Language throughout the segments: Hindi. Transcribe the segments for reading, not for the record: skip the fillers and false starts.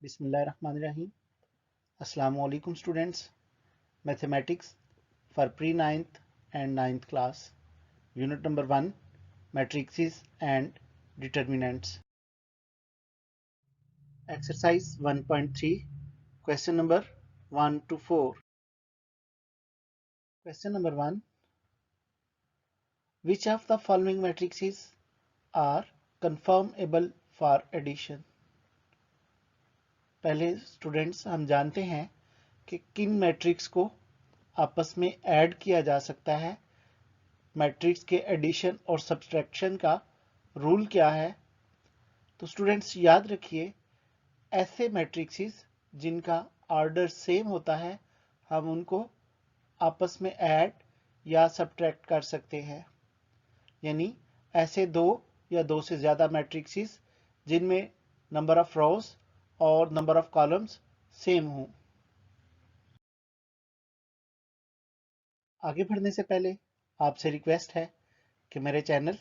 Bismillahirrahmanirrahim. Assalamu alaikum students. Mathematics for pre-9th and 9th class. Unit number 1, Matrices and Determinants. Exercise 1.3, question number 1 to 4. Question number 1. Which of the following matrices are conformable for addition? पहले स्टूडेंट्स हम जानते हैं कि किन मैट्रिक्स को आपस में ऐड किया जा सकता है। मैट्रिक्स के एडिशन और सब्सट्रैक्शन का रूल क्या है। तो स्टूडेंट्स याद रखिए, ऐसे मैट्रिक्स जिनका ऑर्डर सेम होता है हम उनको आपस में ऐड या सब्ट्रैक्ट कर सकते हैं। यानी ऐसे दो या दो से ज़्यादा मैट्रिक्स जिनमें नंबर ऑफ रोज और नंबर ऑफ कॉलम्स सेम हों। आगे बढ़ने से पहले आपसे रिक्वेस्ट है कि मेरे चैनल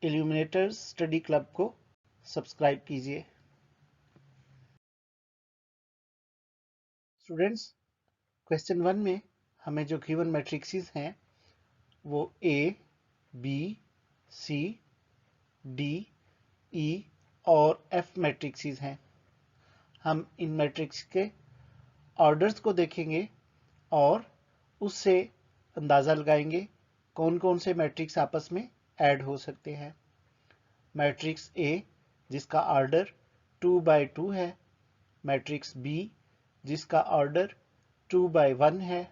इल्यूमिनेटर्स स्टडी क्लब को सब्सक्राइब कीजिए। स्टूडेंट्स, क्वेश्चन 1 में हमें जो गिवन मैट्रिक्स हैं वो ए, बी, सी, डी, ई और एफ मैट्रिक्स हैं। हम इन मैट्रिक्स के ऑर्डर्स को देखेंगे और उससे अंदाज़ा लगाएंगे कौन कौन से मैट्रिक्स आपस में ऐड हो सकते हैं। मैट्रिक्स ए जिसका ऑर्डर 2 by 2 है, मैट्रिक्स बी जिसका ऑर्डर 2 by 1 है,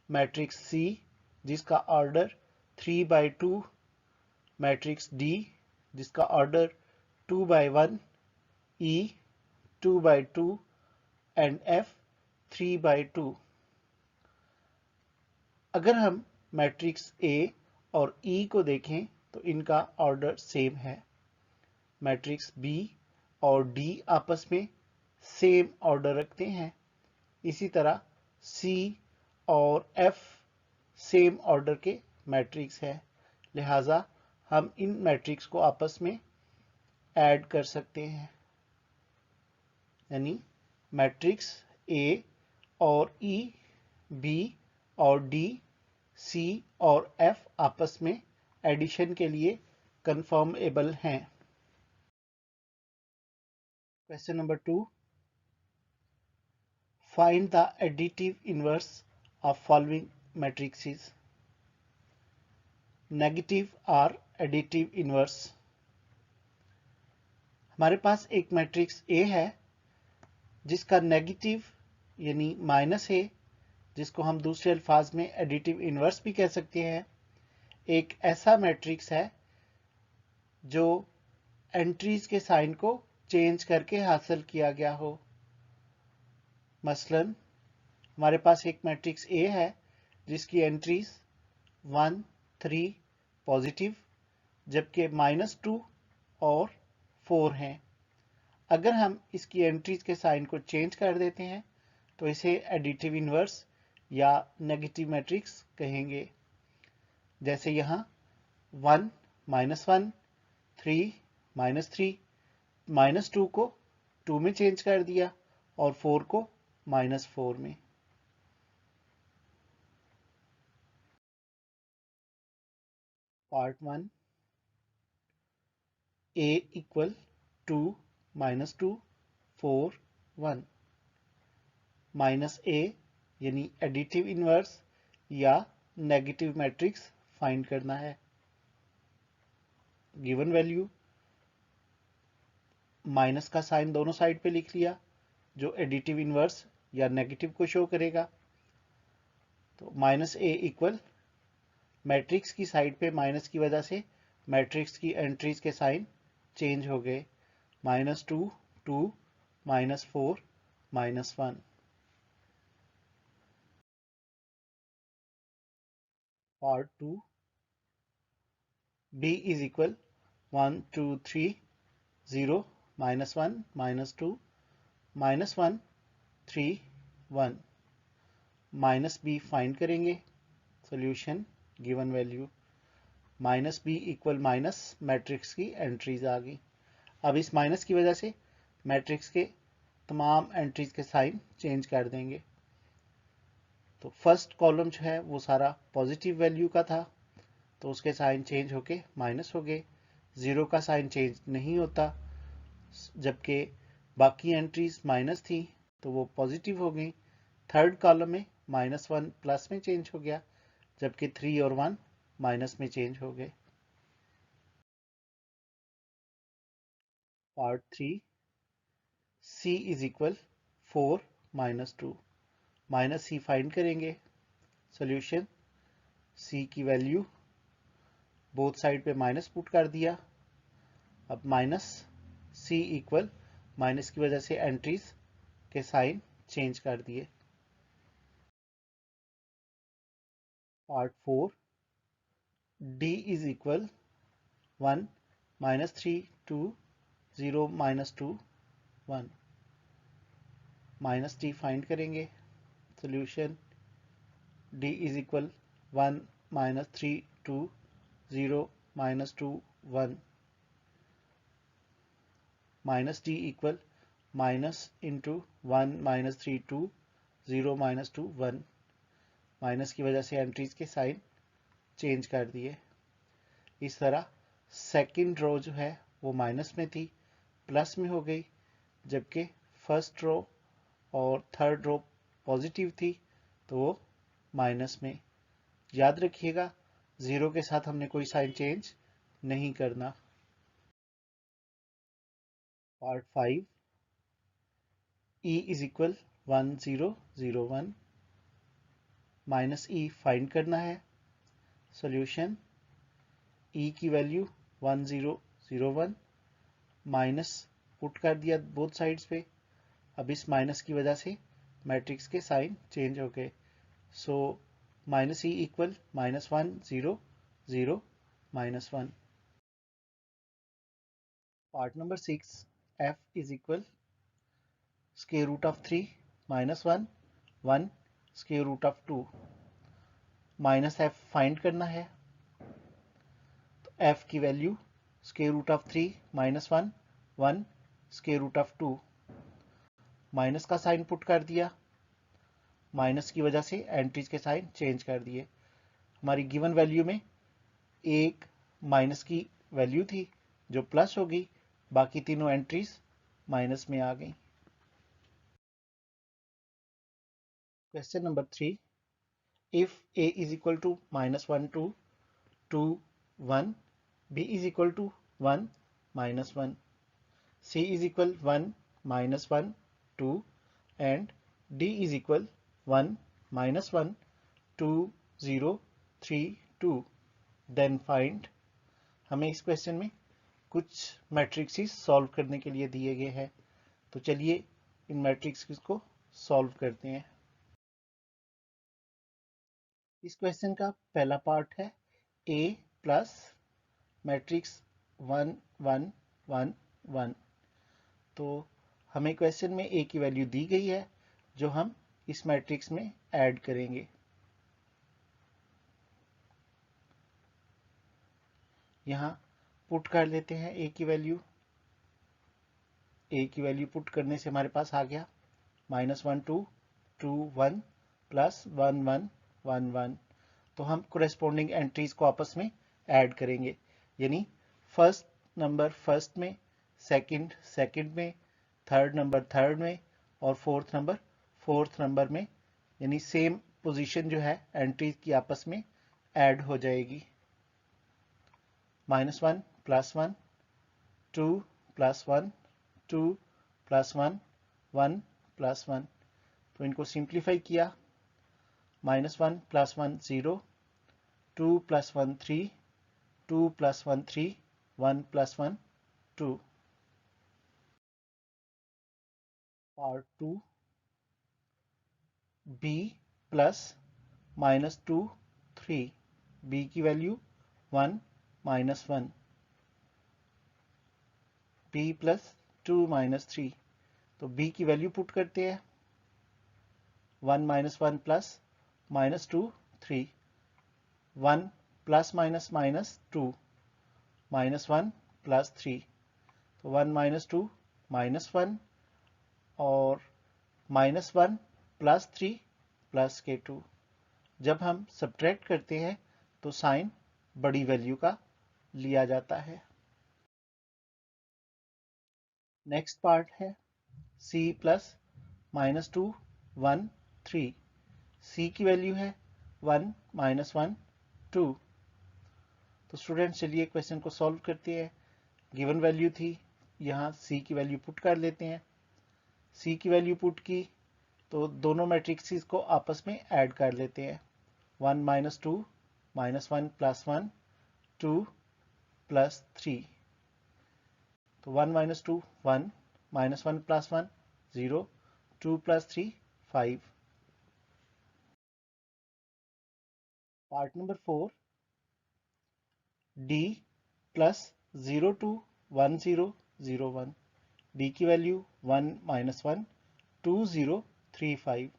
मैट्रिक्स सी जिसका ऑर्डर 3 by 2, मैट्रिक्स डी जिसका order 2 by 1, E 2 by 2 and F 3 by 2। अगर हम मैट्रिक्स ए और ई को देखें तो इनका ऑर्डर सेम है। मैट्रिक्स बी और डी आपस में सेम ऑर्डर रखते हैं। इसी तरह सी और एफ सेम ऑर्डर के मैट्रिक्स है, लिहाजा हम इन मैट्रिक्स को आपस में ऐड कर सकते हैं। यानी मैट्रिक्स ए और ई, बी और डी, सी और एफ आपस में एडिशन के लिए कंफर्मेबल हैं। Question number 2, find the additive inverse of following matrix. Negative और एडिटिव इनवर्स। हमारे पास एक मैट्रिक्स ए है जिसका नेगेटिव यानी माइनस है, जिसको हम दूसरे अल्फाज में एडिटिव इनवर्स भी कह सकते हैं। एक ऐसा मैट्रिक्स है जो एंट्रीज के साइन को चेंज करके हासिल किया गया हो। मसलन हमारे पास एक मैट्रिक्स ए है जिसकी एंट्रीज 1, 3 पॉजिटिव जबकि -2 और 4 हैं। अगर हम इसकी एंट्रीज के साइन को चेंज कर देते हैं तो इसे एडिटिव इनवर्स या नेगेटिव मैट्रिक्स कहेंगे। जैसे यहाँ 1, -1, 3, -3, -2 को 2 में चेंज कर दिया और 4 को -4 में। Part 1, a equal 2, -2, 4, 1। -a यानी एडिटिव इनवर्स या नेगेटिव मैट्रिक्स फाइंड करना है। गिवन वैल्यू माइनस का साइन दोनों साइड पे लिख लिया जो एडिटिव इनवर्स या नेगेटिव को शो करेगा। तो -a इक्वल मैट्रिक्स की साइड पे माइनस की वजह से मैट्रिक्स की एंट्रीज के साइन चेंज हो गए। -2, 2, -4, -1। Part 2, b is equal 1, 2, 3, 0, -1, -2, -1, 3, 1। -b find करेंगे। Solution given value -b equal minus matrix की एंट्रीज आ गई। अब इस माइनस की वजह से मैट्रिक्स के तमाम एंट्रीज के साइन चेंज कर देंगे। तो फर्स्ट कॉलम जो है वो सारा पॉजिटिव वैल्यू का था, तो उसके साइन चेंज होके माइनस हो गए। 0 का साइन चेंज नहीं होता, जबकि बाकी एंट्रीज माइनस थी तो वो पॉजिटिव हो गई। थर्ड कॉलम में -1 प्लस में चेंज हो गया, जबकि 3 और 1 माइनस में चेंज हो गए। Part 3, c is equal 4 -2, minus c find करेंगे। सॉल्यूशन, c की वैल्यू बोथ साइड पे माइनस पुट कर दिया। अब माइनस c इक्वल, माइनस की वजह से एंट्रीज के साइन चेंज कर दिए। Part 4, d is equal 1 -3 2 0 -2 1, minus d find करेंगे। Solution, d is equal 1 -3 2 0 -2 1, minus d equal minus into 1 -3 2 0 -2 1, minus की वजह से एंट्रीज के साइन चेंज कर दिए। इस तरह सेकंड रो जो है वो माइनस में थी, प्लस में हो गई, जबकि फर्स्ट रो और थर्ड रो पॉजिटिव थी तो वो माइनस में। याद रखिएगा, 0 के साथ हमने कोई साइन चेंज नहीं करना। Part 5, e is equal 1 0 0 1, minus e find करना है। सॉल्यूशन, e की वैल्यू 1 0 0 1, माइनस पुट कर दिया बोथ साइड्स पे। अब इस माइनस की वजह से मैट्रिक्स के साइन चेंज हो गए। So minus e equal -1 0 0 -1। Part number 6, f is equal square root of 3 -1 1 square root of 2, minus f find करना है। तो f की value square root of 3 -1 1 square root of 2, minus का साइन पुट कर दिया। माइनस की वजह से एंट्रीज के साइन चेंज कर दिए। हमारी गिवन वैल्यू में एक माइनस की वैल्यू थी जो प्लस हो गई, बाकी तीनों एंट्रीज माइनस में आ गई। Question number 3, if a is equal to -1 2 2 1, b is equal to 1 -1, c is equal 1 -1 2 and d is equal 1 -1 2 0 3 2, then find. हमें इस क्वेश्चन में कुछ मैट्रिक्स सॉल्व करने के लिए दिए गए हैं, तो चलिए इन मैट्रिक्स को सॉल्व करते हैं। इस क्वेश्चन का पहला पार्ट है a प्लस मैट्रिक्स 1 1 1 1। तो हमें क्वेश्चन में a की वैल्यू दी गई है जो हम इस मैट्रिक्स में ऐड करेंगे। यहाँ पुट कर लेते हैं a की वैल्यू। a की वैल्यू पुट करने से हमारे पास आ गया -1 2 2 1 प्लस 1 1 1 1। तो हम कोरेस्पोंडिंग एंट्रीज को आपस में ऐड करेंगे, यानी फर्स्ट नंबर फर्स्ट में, सेकंड सेकंड में, थर्ड नंबर थर्ड में और फोर्थ नंबर फोर्थ नंबर में, यानी सेम पोजीशन जो है एंट्रीज की आपस में ऐड हो जाएगी। -1 प्लस 1 2 प्लस 1 2 प्लस 1 1 प्लस 1। तो इनको सिंप्लीफाई किया, -1 plus 1 0 2 plus 1 3 2 plus 1 3 1 plus 1 2। Part 2, b plus -2 3, b की वैल्यू 1 -1, b प्लस 2 -3। तो b की वैल्यू पुट करते हैं, 1 -1 प्लस -2 3, 1 प्लस माइनस -2 -1 प्लस 3। तो 1 -2 -1 और -1 + 3 + K2। जब हम सब्ट्रैक्ट करते हैं तो साइन बड़ी वैल्यू का लिया जाता है। नेक्स्ट पार्ट है C प्लस -2 1 3। C की वैल्यू है 1 -1 2। तो स्टूडेंट्स चलिए क्वेश्चन को सॉल्व करते हैं। गिवन वैल्यू थी, यहाँ C की वैल्यू पुट कर लेते हैं। C की वैल्यू पुट की तो दोनों मैट्रिक्स को आपस में ऐड कर लेते हैं। 1 -2 -1 + 1 2 + 3। तो 1 -2 1 -1 + 1 0 2 + 3 5। Part number 4 D plus 0 2 1 0 0 1। D की वैल्यू 1 -1 2 0 3 5।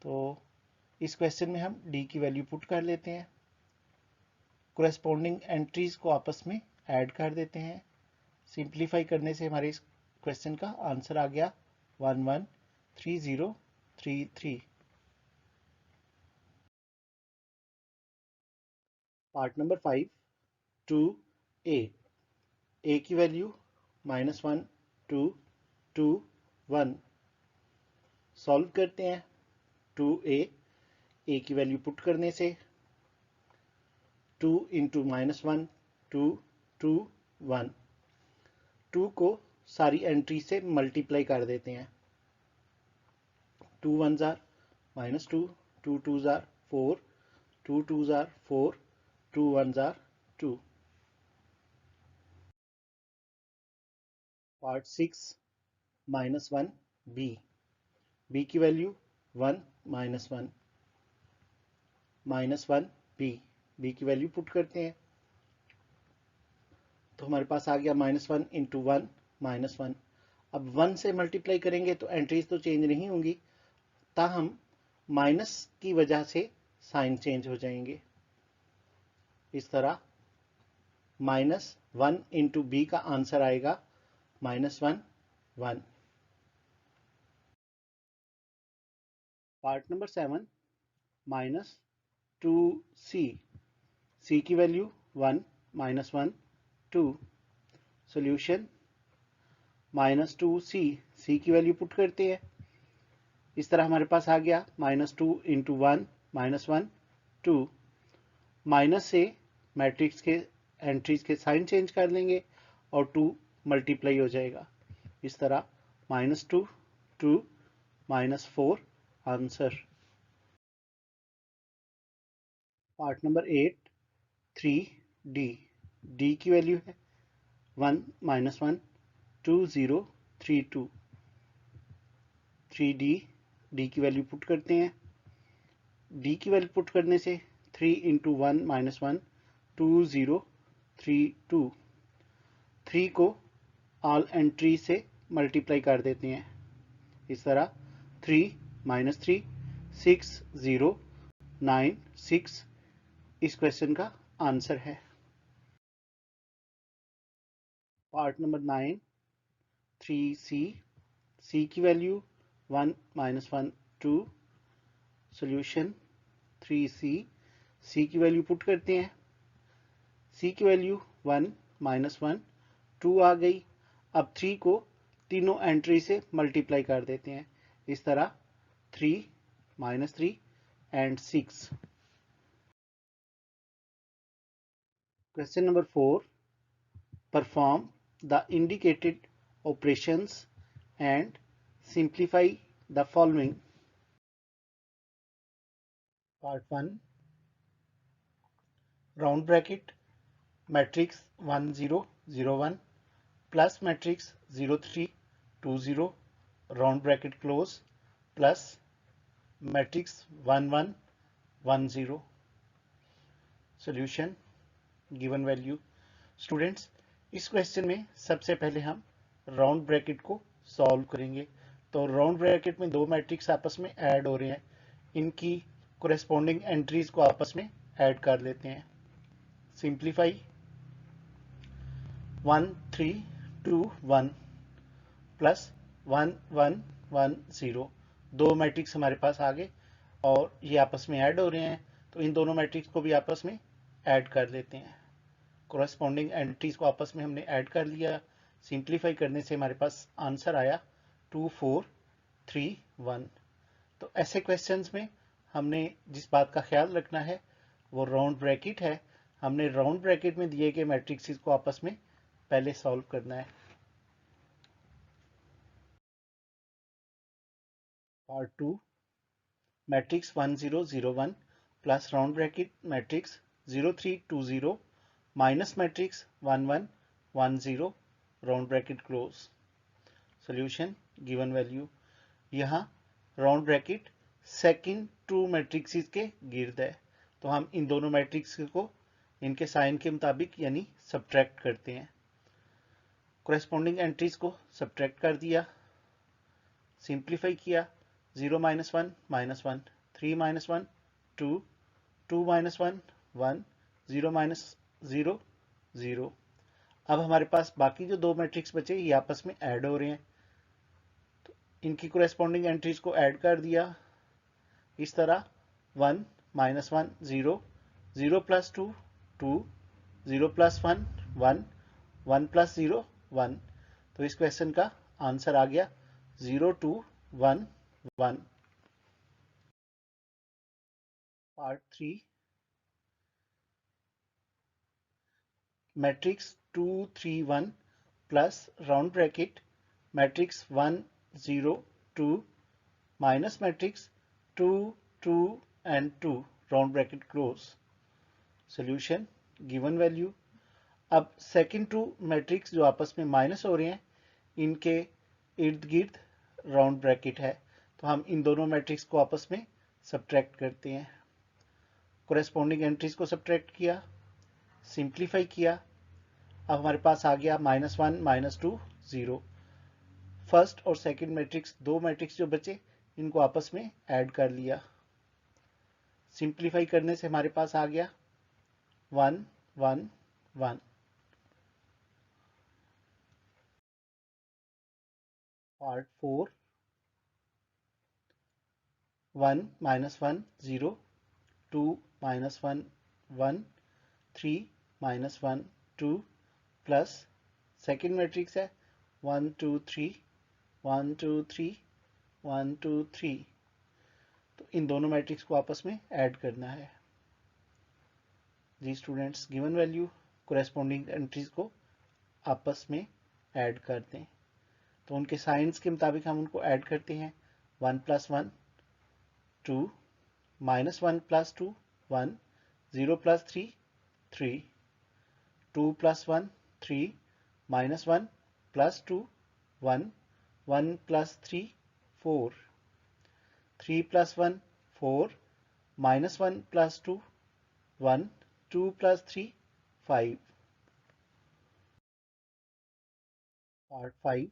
तो इस क्वेश्चन में हम D की वैल्यू पुट कर लेते हैं। कोरेस्पोंडिंग एंट्रीज को आपस में ऐड कर देते हैं। सिंप्लीफाई करने से हमारे इस क्वेश्चन का आंसर आ गया 1 1 3 0 3 3। पार्ट नंबर 5 2 A की वैल्यू -1 2 2 1। सॉल्व करते हैं। 2A की वैल्यू पुट करने से 2 × -1 2 2 1। 2 को सारी एंट्री से मल्टीप्लाई कर देते हैं। 2 1s are -2 2 2s are 4 2 2s are 4 2 1s are 2। Part 6 -1 B की वैल्यू 1 -1 -1 B की वैल्यू पुट करते हैं तो हमारे पास आ गया -1 × 1 -1। अब 1 से मल्टीप्लाई करेंगे तो एंट्रीज तो चेंज नहीं होंगी, ताहम माइनस की वजह से साइन चेंज हो जाएंगे। इस तरह -1 × B का आंसर आएगा -1 1। पार्ट नंबर 7 -2C की वैल्यू 1 -1 2। सॉल्यूशन -2C की वैल्यू पुट करते हैं। इस तरह हमारे पास आ गया -2 × 1 -1 2। माइनस से मैट्रिक्स के एंट्रीज के साइन चेंज कर लेंगे और 2 मल्टीप्लाई हो जाएगा। इस तरह -2 2 -4 आंसर। पार्ट नंबर 8 3D की वैल्यू है 1 -1 2 0 3 2। 3D की वैल्यू पुट करते हैं। D की वैल्यू पुट करने से 3 × 1 -1 2 0 3 2। 3 को ऑल एंट्री से मल्टीप्लाई कर देते हैं। इस तरह 3 -3 6 0 9 6 इस क्वेश्चन का आंसर है। पार्ट नंबर 9 3C की वैल्यू 1 -1 2। सॉल्यूशन 3C की वैल्यू पुट करते हैं। C की वैल्यू 1 -1 2 आ गई। अब 3 को तीनों एंट्री से मल्टीप्लाई कर देते हैं। इस तरह 3 -3 and 6। Question number 4 perform the indicated operations and simplify the following. Part 1 round bracket matrix 1 0 0 1 plus matrix 0 3 2 0 round bracket close plus matrix 1 1 1 0। Solution given value. Students इस क्वेश्चन में सबसे पहले हम राउंड ब्रैकेट को सॉल्व करेंगे। तो राउंड ब्रैकेट में दो मैट्रिक्स आपस में ऐड हो रहे हैं, इनकी कोरेस्पोंडिंग एंट्रीज को आपस में ऐड कर लेते हैं। सिंप्लीफाई 1 3 2 1। प्लस 1 1 1 0, दो मैट्रिक्स हमारे पास आ गए और ये आपस में ऐड हो रहे हैं, तो इन दोनों मैट्रिक्स को भी आपस में ऐड कर लेते हैं। कोरेस्पॉन्डिंग एंट्रीज को आपस में हमने ऐड कर लिया। सिंप्लीफाई करने से हमारे पास आंसर आया 2 4 3 1। तो ऐसे क्वेश्चंस में हमने जिस बात का ख्याल रखना है वो राउंड ब्रैकेट है। हमने राउंड ब्रैकेट में दिए गए मैट्रिक्स को आपस में पहले सॉल्व करना है। Part 2, matrix 1 0 0 1 plus round bracket matrix 0 3 2 0 minus matrix 1 1 1 0 round bracket close. Solution given value. यहाँ round bracket second two matrix के गिर्द है, तो हम इन दोनों मैट्रिक्स को इनके साइन के मुताबिक यानी सब्ट्रैक्ट करते हैं। कोरेस्पॉन्डिंग एंट्रीज को सब्ट्रैक्ट कर दिया, सिंप्लीफाई किया। 0 -1 -1, 3 -1 2, 2 -1 1, 0 -0 0। अब हमारे पास बाकी जो दो मैट्रिक्स बचे ये आपस में ऐड हो रहे हैं, तो इनकी कोरेस्पॉन्डिंग एंट्रीज को ऐड कर दिया इस तरह। 1 -1 0, 0 + 2 2, 0 + 1 1, 1 + 0 1। तो इस क्वेश्चन का आंसर आ गया 0 2 1 1। Part 3, matrix 2 3 1 plus round bracket matrix 1 0 2 minus matrix 2 2 and 2 round bracket close. Solution given value. अब सेकंड टू मैट्रिक्स जो आपस में माइनस हो रहे हैं इनके इर्द गिर्द राउंड ब्रैकेट है, तो हम इन दोनों मैट्रिक्स को आपस में सब्ट्रैक्ट करते हैं। कोरेस्पॉन्डिंग एंट्रीज को सब्ट्रैक्ट किया, सिंप्लीफाई किया। अब हमारे पास आ गया -1 -2 0। फर्स्ट और सेकंड मैट्रिक्स, दो मैट्रिक्स जो बचे इनको आपस में ऐड कर लिया। सिंप्लीफाई करने से हमारे पास आ गया 1 1 1। पार्ट 4, 1 -1 0, 2 -1 1, 3 -1 2 प्लस सेकेंड मैट्रिक्स है 1 2 3 1 2 3 1 2 3। तो इन दोनों मैट्रिक्स को आपस में ऐड करना है। जी students, given value corresponding entries को आपस में ऐड कर दें, तो उनके साइंस के मुताबिक हम उनको ऐड करते हैं। 1 + 1 2, -1 + 2 1, 0 + 3 3, 2 + 1 3, -1 + 2 1, 1 + 3 4, 3 + 1 4, -1 + 2 1, 2 + 3 5। पार्ट 5,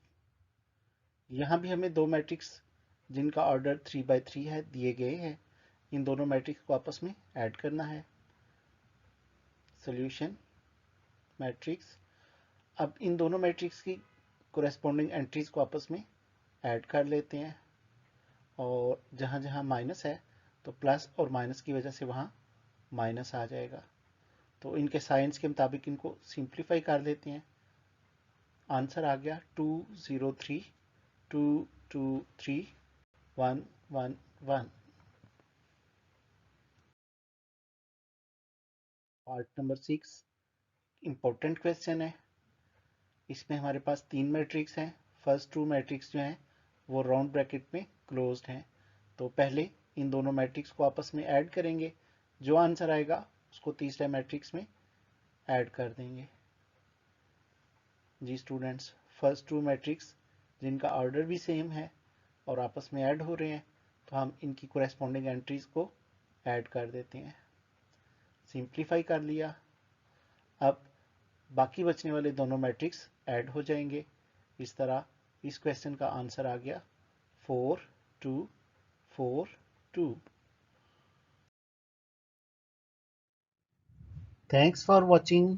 यहाँ भी हमें दो मैट्रिक्स जिनका ऑर्डर 3 by 3 है दिए गए हैं, इन दोनों मैट्रिक्स को आपस में ऐड करना है। Solution matrix. अब इन दोनों मैट्रिक्स की कोरेस्पॉन्डिंग एंट्रीज को आपस में ऐड कर लेते हैं, और जहाँ जहाँ माइनस है तो प्लस और माइनस की वजह से वहाँ माइनस आ जाएगा, तो इनके साइंस के मुताबिक इनको सिंप्लीफाई कर लेते हैं। आंसर आ गया 2 0 3 2 2 3 1 1 1। पार्ट नंबर 6 इंपॉर्टेंट क्वेश्चन है। इसमें हमारे पास तीन मैट्रिक्स हैं। फर्स्ट टू मैट्रिक्स जो हैं वो राउंड ब्रैकेट में क्लोज्ड हैं, तो पहले इन दोनों मैट्रिक्स को आपस में ऐड करेंगे। जो आंसर आएगा उसको तीसरे मैट्रिक्स में ऐड कर देंगे। जी स्टूडेंट्स, फर्स्ट टू मैट्रिक्स जिनका ऑर्डर भी सेम है और आपस में ऐड हो रहे हैं, तो हम इनकी कोरेस्पॉन्डिंग एंट्रीज को ऐड कर देते हैं। सिंप्लीफाई कर लिया। अब बाकी बचने वाले दोनों मैट्रिक्स ऐड हो जाएंगे। इस तरह इस क्वेश्चन का आंसर आ गया 4 2 4 2। Thanks for watching.